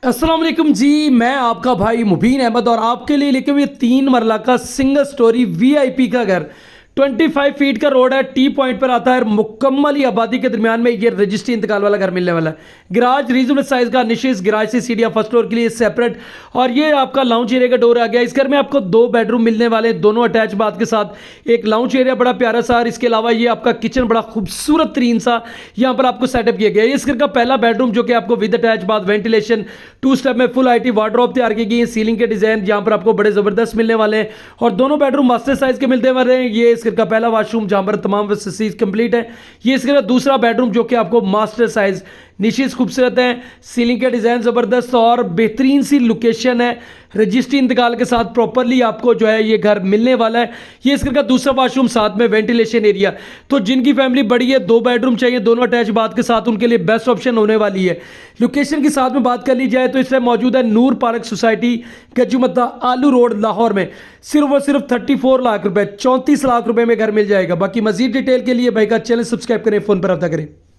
अस्सलाम वालेकुम जी। मैं आपका भाई मुबीन अहमद और आपके लिए लेके हुए 3 मरला का सिंगल स्टोरी वीआईपी का घर 25 फीट का रोड है, टी पॉइंट पर आता है, मुकम्मल ही आबादी के दरमियान में ये रजिस्ट्री इंतकाल वाला घर मिलने वाला है। गिराज रीजनेबल साइज का, निशिस गिराज से सीढ़ियाँ फर्स्ट फ्लोर के लिए सेपरेट, और ये आपका लाउंज एरिया का डोर आ गया। इस घर में आपको 2 बेडरूम मिलने वाले हैं, दोनों अटैच बाथ के साथ। एक लाउंज एरिया बड़ा प्यारा सा, और इसके अलावा ये आपका किचन बड़ा खूबसूरत तरीन सा यहाँ पर आपको सेटअप किया गया है। इस घर का पहला बेडरूम जो कि आपको with attach bath, ventilation, 2 step में फुल आईटी वार्डरोब तैयार की गई है। सीलिंग के डिजाइन यहाँ पर आपको बड़े जबरदस्त मिलने वाले हैं, और दोनों बेडरूम मास्टर साइज के मिलने वाले हैं। ये इस घर का पहला वाशरूम जहां पर तमाम फैसिलिटीज कंप्लीट है। ये इसके दूसरा बेडरूम जो कि आपको मास्टर साइज, निशिस खूबसूरत है, सीलिंग के डिजाइन जबरदस्त और बेहतरीन सी लोकेशन है। रजिस्ट्री इंतकाल के साथ प्रॉपरली आपको जो है ये घर मिलने वाला है। ये इसका दूसरा वाशरूम, साथ में वेंटिलेशन एरिया। तो जिनकी फैमिली बड़ी है, 2 बेडरूम चाहिए, दोनों अटैच बाथ के साथ, उनके लिए बेस्ट ऑप्शन होने वाली है। लोकेशन की साथ में बात कर ली जाए तो इस टाइम मौजूद है नूर पार्क सोसाइटी, गजुमत्ता, आलू रोड, लाहौर में। सिर्फ और सिर्फ 34 लाख रुपए, 34 लाख रुपए में घर मिल जाएगा। बाकी मजीद डिटेल के लिए भाई का चैनल सब्सक्राइब करें, फोन पर रब्ता करें।